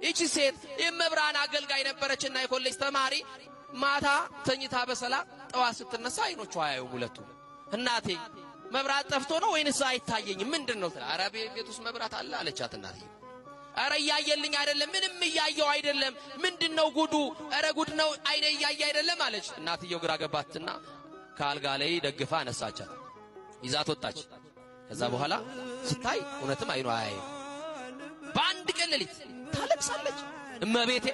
እቺ ሴት የመብራን አገልጋይ ነበረችና የኮሌጅ ተማሪ ማታ ተኝታ በሰላም ጠዋት ስትነሳ አይኖቿ አያዩም ሁለቱ። እናቴ መብራት ጠፍቶ ነው ወይንስ አይታየኝም ምንድነው? ኧረ ቤት ውስጥ መብራት አለ አለቻት እናቴ። ኧረ እያየልኝ አይደለም ምንም እያየው አይደለም ምንድነው ጉዱ? ኧረ ጉድ ነው አይኔ እያየ አይደለም አለች። እናትየው ግራ ገባትና ካልጋ ላይ ደግፋ አነሳቻት ይዛት ወጣች። ከዛ በኋላ ስታይ እውነትም አይኗ አያየም። በአንድ ቀን ሌሊት ታለቅሳለች። እመቤቴ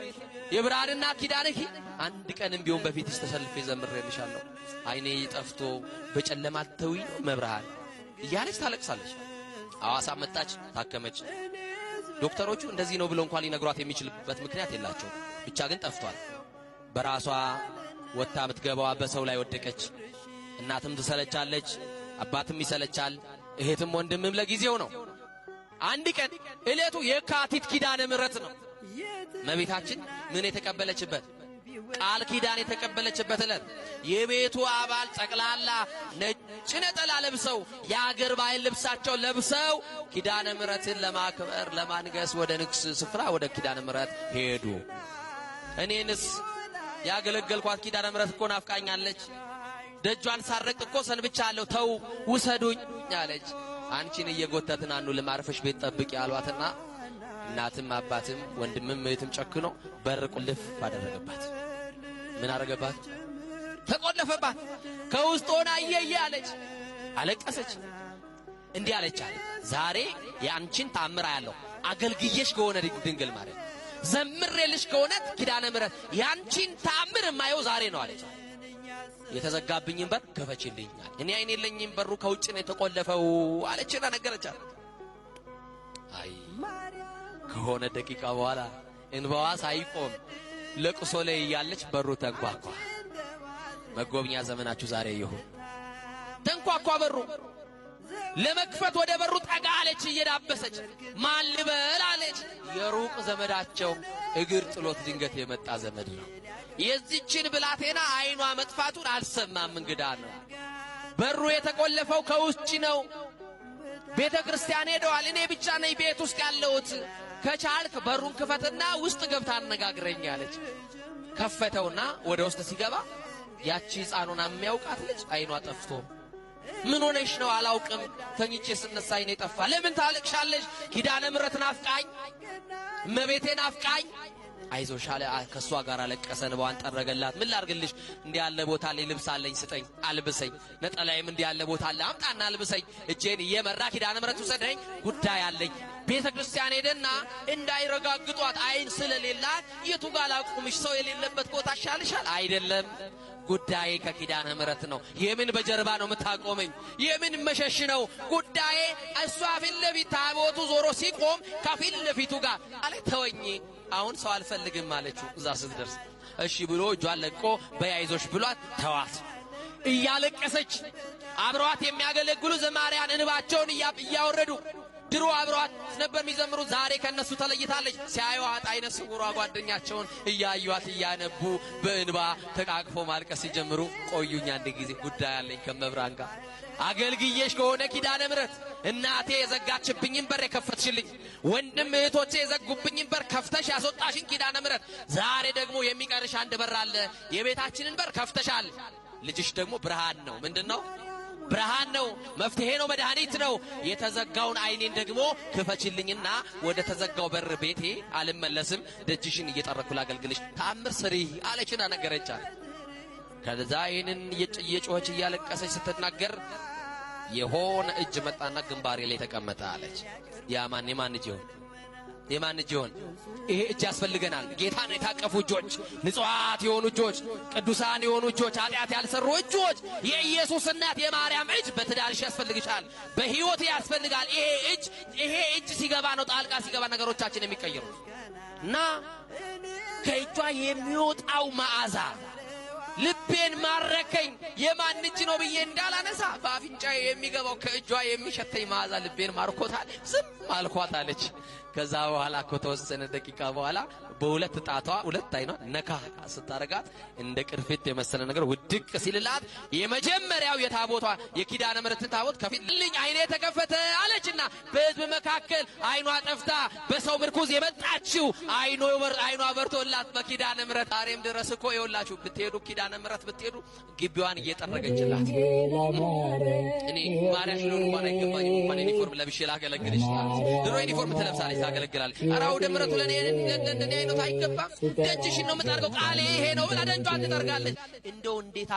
የብርሃንና ኪዳንህ አንድ ቀንም ቢሆን በፊትሽ ተሰልፌ ዘምሬልሻለሁ አይኔ ጠፍቶ በጨለማ ተውይ መብርሃን እያለች ታለቅሳለች። አዋሳ መጣች ታከመች። ዶክተሮቹ እንደዚህ ነው ብለው እንኳን ሊነግሯት የሚችልበት ምክንያት የላቸው። ብቻ ግን ጠፍቷል። በራሷ ወጣ ምትገባዋ በሰው ላይ ወደቀች። እናትም ትሰለቻለች፣ አባትም ይሰለቻል፣ እህትም ወንድምም ለጊዜው ነው። አንድ ቀን እለቱ የካቲት ኪዳነ ምሕረት ነው። እመቤታችን ምን የተቀበለችበት ቃል ኪዳን የተቀበለችበት እለት የቤቱ አባል ጠቅላላ ነጭ ነጠላ ለብሰው የአገር ባህል ልብሳቸው ለብሰው ኪዳነ ምሕረትን ለማክበር ለማንገስ ወደ ንግስ ስፍራ ወደ ኪዳነ ምሕረት ሄዱ። እኔንስ ያገለገልኳት ኪዳነ ምሕረት እኮ ናፍቃኛለች። ደጇን ሳረቅ እኮ ሰንብቻለሁ ተው ውሰዱኝ አለች። አንቺን እየጎተትን አኑ ለማርፈሽ ቤት ጠብቂ አሏትና እናትም አባትም ወንድምም እህትም ጨክኖ በር ቁልፍ አደረገባት። ምን አደረገባት? ተቆለፈባት። ከውስጥ ሆና እየየ አለች፣ አለቀሰች። እንዲህ አለቻት፣ ዛሬ የአንቺን ታምር አያለሁ አገልግዬሽ ከሆነ ድንግል ማርያም ዘምሬልሽ ከሆነ ኪዳነ ምሕረት ያንቺን ታምር የማየው ዛሬ ነው አለች። የተዘጋብኝን በር ከፈችልኛል። እኔ አይኔ የለኝም በሩ ከውጭ ነው የተቆለፈው አለችና ነገረቻት። አይ ከሆነ ደቂቃ በኋላ እንባዋ ሳይቆም ለቅሶ ላይ ያለች በሩ ተንኳኳ። መጎብኛ ዘመናችሁ ዛሬ ይሁን። ተንኳኳ በሩ። ለመክፈት ወደ በሩ ጠጋ አለች እየዳበሰች። ማን ልበል አለች። የሩቅ ዘመዳቸው እግር ጥሎት ድንገት የመጣ ዘመድ ነው። የዚችን ብላቴና አይኗ መጥፋቱን አልሰማም። እንግዳ ነው። በሩ የተቆለፈው ከውጭ ነው። ቤተ ክርስቲያን ሄደዋል። እኔ ብቻ ነኝ ቤት ውስጥ ያለሁት። ከቻልክ በሩን ክፈትና ውስጥ ገብታ አነጋግረኝ አለች። ከፈተውና ወደ ውስጥ ሲገባ ያቺ ሕፃኑን የሚያውቃት ልጅ አይኗ ጠፍቶ ምን ሆነሽ ነው? አላውቅም ተኝቼ ስነሳ አይኔ ጠፋ። ለምን ታለቅሻለሽ? ኪዳነ ምሕረት ናፍቃኝ፣ እመቤቴ ናፍቃኝ። አይዞሽ አለ። ከሷ ጋር አለቀሰ። እንባዋን ጠረገላት። ምን ላርግልሽ? እንዲህ ያለ ቦታ ላይ ልብስ አለኝ ስጠኝ አልብሰኝ። ነጠላይም እንዲህ ያለ ቦታ አለ አምጣና አልብሰኝ። እጄን እየመራ ኪዳነ ምሕረት ውሰደኝ ጉዳይ አለኝ። ቤተ ክርስቲያን ሄደና እንዳይረጋግጧት አይን ስለሌላት የቱ ጋር ላቁምሽ? ሰው የሌለበት ቦታ ይሻልሻል። አይደለም ጉዳዬ ከኪዳነ ምሕረት ነው። የምን በጀርባ ነው የምታቆመኝ? የምን መሸሽ ነው ጉዳዬ? እሷ ፊት ለፊት ታቦቱ ዞሮ ሲቆም ከፊት ለፊቱ ጋር አለ። ተወኝ አሁን ሰው አልፈልግም አለችው። እዛ ስትደርስ እሺ ብሎ እጇን ለቆ በያይዞሽ ብሏት ተዋት። እያለቀሰች አብረዋት የሚያገለግሉ ዘማሪያን እንባቸውን እያወረዱ ድሮ አብረዋት ነበር የሚዘምሩ። ዛሬ ከነሱ ተለይታለች። ሲያዩዋት አይነ ስውሯ ጓደኛቸውን እያዩዋት እያነቡ በእንባ ተቃቅፎ ማልቀስ ሲጀምሩ ቆዩኝ አንድ ጊዜ ጉዳይ አለኝ ከመብራን ጋር አገልግዬሽ ከሆነ ኪዳነ ምሕረት እናቴ የዘጋችብኝን በር የከፈትሽልኝ፣ ወንድም እህቶቼ የዘጉብኝን በር ከፍተሽ ያስወጣሽን ኪዳነ ምሕረት ዛሬ ደግሞ የሚቀርሽ አንድ በር አለ። የቤታችንን በር ከፍተሻል። ልጅሽ ደግሞ ብርሃን ነው። ምንድነው? ብርሃን ነው፣ መፍትሄ ነው፣ መድኃኒት ነው። የተዘጋውን አይኔን ደግሞ ክፈችልኝና ወደ ተዘጋው በር ቤቴ አልመለስም፣ ደጅሽን እየጠረኩ ላገልግልሽ፣ ተአምር ስሪ አለችና ነገረቻት። ከዛ ይህንን እየጮኸች እያለቀሰች ስትናገር የሆነ እጅ መጣና ግንባሬ ላይ ተቀመጠ አለች። ያማን የማን እጅ ይሆን? የማን እጅ ይሆን? ይሄ እጅ ያስፈልገናል። ጌታን የታቀፉ እጆች፣ ንጹሃት የሆኑ እጆች፣ ቅዱሳን የሆኑ እጆች፣ ኃጢአት ያልሰሩ እጆች። የኢየሱስ እናት የማርያም እጅ በትዳርሽ ያስፈልግሻል፣ በህይወት ያስፈልጋል። ይሄ እጅ ሲገባ ነው ጣልቃ ሲገባ ነገሮቻችን የሚቀየሩት። እና ከእጇ የሚወጣው መዓዛ ልቤን ማረከኝ። የማን እጅ ነው ብዬ እንዳላነሳ በአፍንጫዬ የሚገባው ከእጇ የሚሸተኝ መዓዛ ልቤን ማርኮታል። ዝም አልኳት አለች። ከዛ በኋላ ከተወሰነ ደቂቃ በኋላ በሁለት ጣቷ ሁለት አይኗ ነካ ስታረጋት እንደ ቅርፊት የመሰለ ነገር ውድቅ ሲልላት የመጀመሪያው የታቦቷ የኪዳነ ምሕረት ታቦት ከፊትልኝ አይኔ ተከፈተ አለችና በሕዝብ መካከል አይኗ ጠፍታ በሰው ምርኩዝ የመጣችው አይኗ በርቶላት በኪዳነ ምሕረት ዛሬም ድረስ እኮ ይወላችሁ ብትሄዱ ኪዳነ ምሕረት ብትሄዱ ግቢዋን እየጠረገችላት እኔ ማርያም ነው እንኳን አይገባኝም እንኳን ዩኒፎርም ለብሼ ላገለግልሽ ድሮ ዩኒፎርም ትለብሳለች ታገለግላለች አራው ደምረቱ ለኔ አይኖት አይገባም ደጅሽን ነው የምታርገው ቃሌ ይሄ ነው ብላ ደንጇን ትጠርጋለች እንደው እንዴት